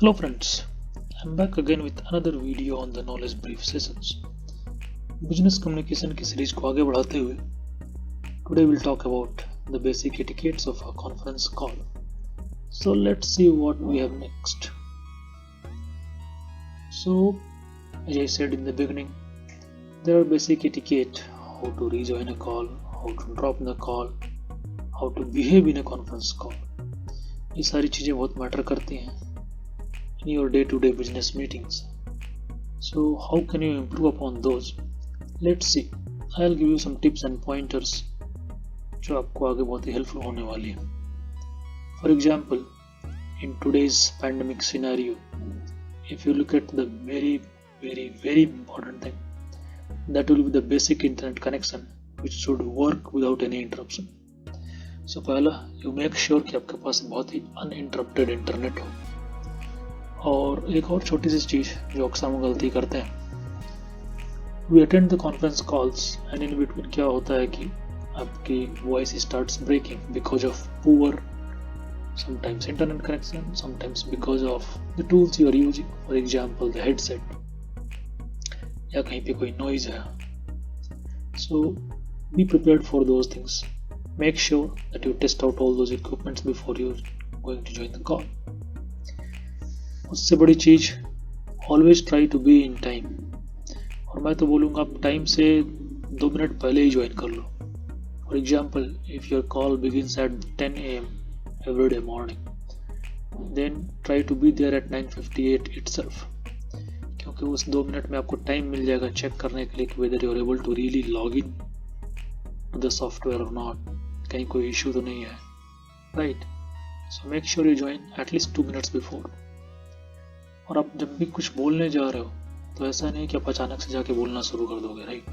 Hello friends, I'm back again with another video on the knowledge brief sessions. Business communication की series को आगे बढ़ाते हुए today we'll talk about the basic etiquettes of a conference call. So let's see what we have next. So as I said in the beginning, there are basic etiquette: how to rejoin a call, how to drop the call, how to behave in a conference call. ये सारी चीजें बहुत matter करती हैं in your day-to-day business meetings. So how can you improve upon those? Let's see. I'll give you some tips and pointers जो आपको आगे बहुत ही helpful होने वाली है. For example, in today's pandemic scenario, if you look at the very important thing, that will be the basic internet connection which should work without any interruption. So पहला, you make sure कि आपके पास बहुत ही uninterrupted internet हो. और एक और छोटी सी चीज जो अक्सर हम गलती करते हैं, we attend the conference calls and in between क्या होता है कि आपकी voice starts breaking because of poor sometimes internet connection, sometimes because of the tools you are using, for example the headset, या कहीं पे कोई नॉइज है. So be prepared for those things. Make sure that you test out all those equipments before you going to join the call. उससे बड़ी चीज, always try to be in time. और मैं तो बोलूँगा आप टाइम से 2 मिनट पहले ही ज्वाइन कर लो. For example, if your call begins at 10 AM every day morning, then try to be there at 9:58 itself, क्योंकि उस 2 मिनट में आपको टाइम मिल जाएगा चेक करने के लिए कि whether you are able to really log in to the software और नॉट, कहीं कोई इशू तो नहीं है, right. So make sure you join at least 2 minutes before. और आप जब भी कुछ बोलने जा रहे हो तो ऐसा नहीं कि आप अचानक से जाके बोलना शुरू कर दोगे, right.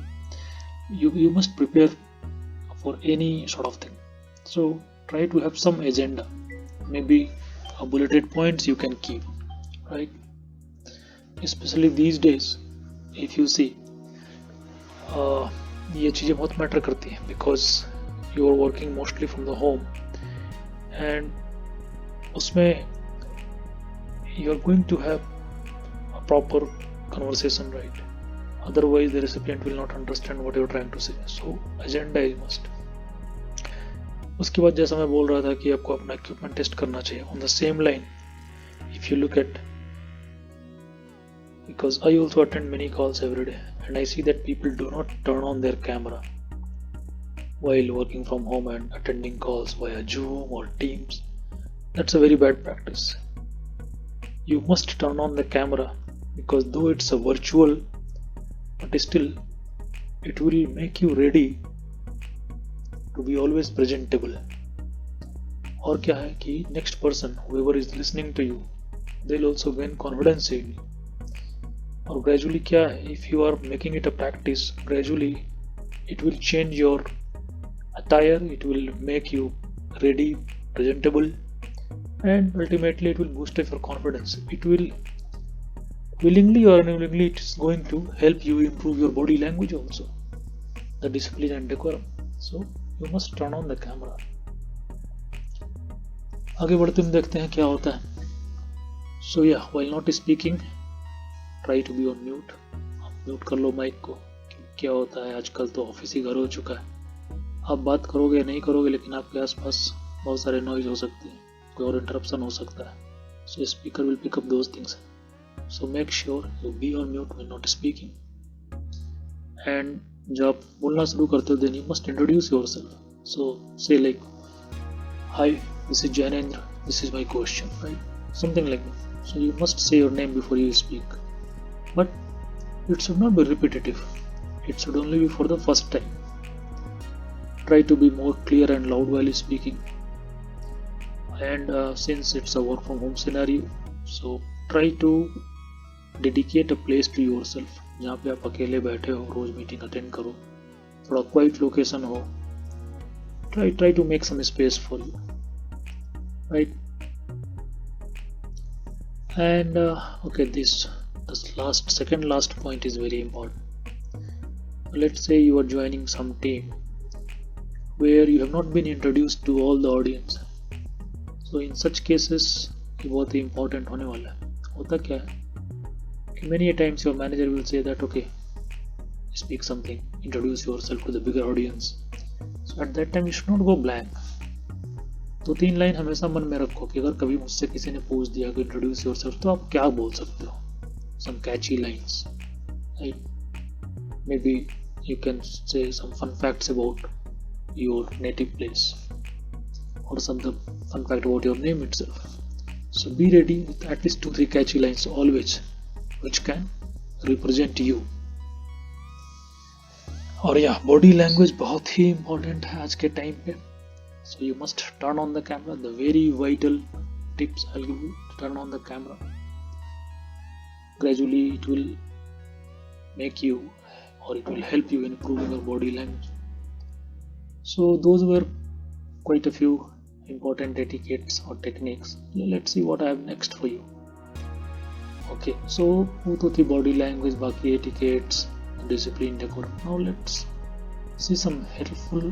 You must prepare for any sort of thing. So try to have some agenda, maybe bulleted points you can keep, right. Specially these days if you see, ये चीज़ें बहुत मैटर करती हैं because you are working mostly from the home and उसमें you are going to have a proper conversation, right? Otherwise the recipient will not understand what you are trying to say. So agenda is must. उसके बाद जैसा मैं बोल रहा था कि आपको अपना इक्विपमेंट टेस्ट करना चाहिए. On the same line, if you look at, because I also attend many calls every day and I see that people do not turn on their camera while working from home and attending calls via Zoom or Teams. That's a very bad practice. You must turn on the camera because though it's a virtual, but still it will make you ready to be always presentable. और क्या है कि next person, whoever is listening to you, they'll also gain confidence in you. और gradually क्या है, if you are making it a practice, gradually it will change your attire, it will make you ready, presentable, and ultimately it will boost up your confidence. It will, willingly or unwillingly, it is going to help you improve your body language also, the discipline and decorum. So you must turn on the camera. आगे बढ़ते हम देखते हैं क्या होता है. So yeah, while not speaking, try to be on mute. Mute कर लो mic को. क्या होता है आजकल तो ऑफिस ही घर हो चुका है. आप बात करोगे नहीं करोगे लेकिन आपके आसपास बहुत सारे नॉइज हो सकते हैं, कोई और इंटरप्शन हो सकता है. So speaker will pick up those things. So make sure you be on mute when not speaking. And जब आप बोलना शुरू करते हो then you must introduce yourself. So say like, hi, this is Jainendra, this is my question, right, something like that. So you must say your name before you speak, but it should not be repetitive. It should only be for the first time. Try to be more clear and loud while speaking. And since it's a work from home scenario, so try to dedicate a place to yourself जहाँ पे आप अकेले बैठे हो, रोज meeting attend करो, थोड़ा quite location हो. Try to make some space for you, right? And okay, this second last point is very important. Let's say you are joining some team where you have not been introduced to all the audience. So in such cases ये बहुत ही important होने वाला है. होता क्या है कि many a times your manager will say that okay, speak something, introduce yourself to the bigger audience. So at that time you should not go blank. तो 3 लाइन हमेशा मन में रखो कि अगर कभी मुझसे किसी ने पूछ दिया कि इंट्रोड्यूस योरसेल्फ तो आप क्या बोल सकते हो. Some catchy lines, right? Maybe you can say some fun facts about your native place or some fun fact about your name itself. So be ready with at least 2-3 catchy lines always which can represent you. और या body language बहुत ही important है आज के time पे. So you must turn on the camera. The very vital tips I'll give you: turn on the camera. Gradually it will make you, or it will help you in improving your body language. So those were quite a few important etiquettes or techniques. Let's see what I have next for you. Okay, so वो तो थी body language, बाकी etiquettes, discipline, decorum. Now let's see some helpful,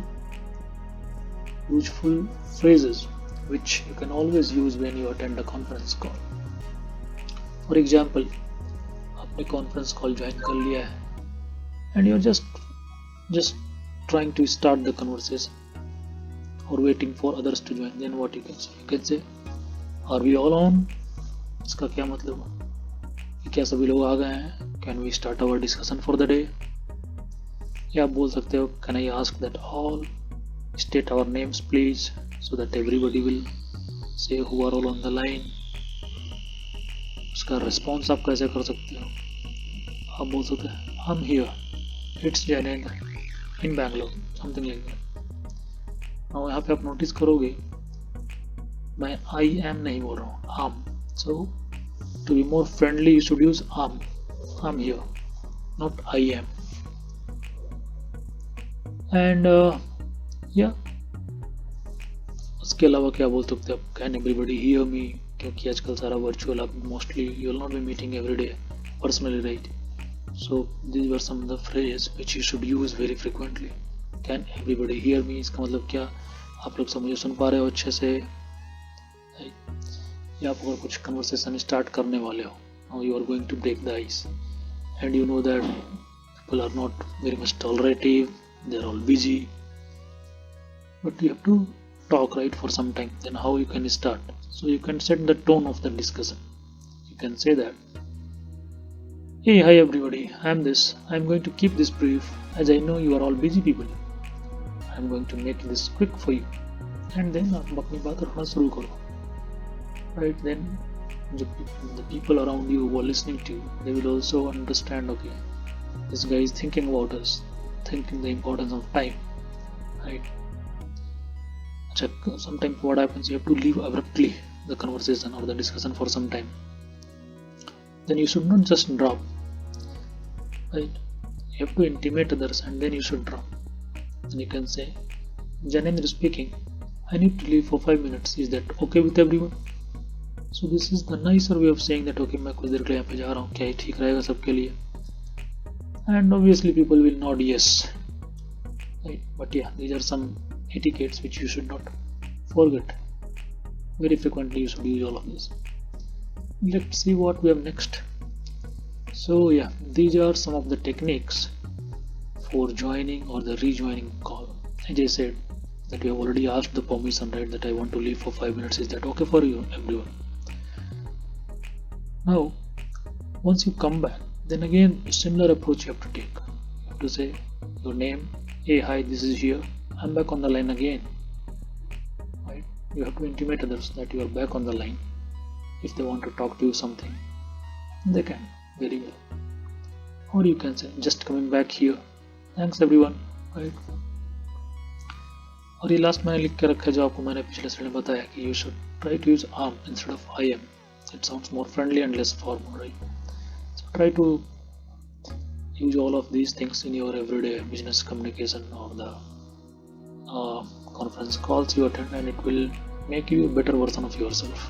useful phrases which you can always use when you attend a conference call. For example, आपने conference call join कर लिया है and you're just trying to start the conversation or waiting for others to join. Then what you can say? You can say, are we all on? इसका क्या मतलब है कि क्या सभी लोग आ गए हैं? Can we start our discussion for the day? या आप बोल सकते हो, can I ask that all state our names please so that everybody will say who are all on the line. उसका रिस्पॉन्स आप कैसे कर सकते हो? आप बोल सकते हैं I'm here, it's Jainendra in Bangalore, something like that. now यहाँ पे आप नोटिस करोगे मैं I am नहीं बोल रहा हूँ, am. So to be more friendly you should use am. I'm here, not I am. And या उसके अलावा क्या बोल सकते हैं आप? कैन एवरीबडी हियर मी, क्योंकि आजकल सारा वर्चुअल, आप mostly you will not be meeting every day personally, right? So this were some of the phrase which you should use very frequently. Can everybody hear me, इसका मतलब क्या? आप लोग सब मुझे सुन पा रहे हो अच्छे से? या आप अगर कुछ कन्वर्सेशन स्टार्ट करने वाले हो, now you are going to break the ice and you know that people are not very much tolerative, they are all busy, but you have to talk, right, for some time. Then how you can start? So you can set the tone of the discussion. You can say that, hey, hi everybody, I am this. I am going to keep this brief as I know you are all busy people. I am going to make this quick for you. And then आप अपनी बात रखना शुरू करो, right? Then the people around you who are listening to you, they will also understand, okay, this guy is thinking about us, thinking the importance of time, right? Sometimes what happens, you have to leave abruptly the conversation or the discussion for some time. Then you should not just drop, right? You have to intimate others and then you should drop. Then you can say, Janendra speaking, I need to leave for 5 minutes, is that okay with everyone? So this is the nicer way of saying that, okay, मैं कुछ देर के लिए यहाँ पे जा रहा हूँ, क्या ये ठीक रहेगा सबके लिए? And obviously people will nod yes, right? But yeah, these are some etiquettes which you should not forget. Very frequently you should use all of this. Let's see what we have next. So yeah, these are some of the techniques for joining or the rejoining call. As I said that you have already asked the permission, right, that I want to leave for 5 minutes, is that okay for you, everyone? Now once you come back, then again similar approach you have to take. You have to say your name, hey, hi, this is here, I'm back on the line again, right? You have to intimate others that you are back on the line. If they want to talk to you something, they can, very well. Or you can say just coming back here, thanks everyone, right? और ये last मैंने लिख के रखा है जो आपको मैंने पिछले स्लाइड में बताया कि you should try to use am instead of I am. It sounds more friendly and less formal, right? Try to use all of these things in your everyday business communication or the conference calls you attend, and it will make you a better version of yourself.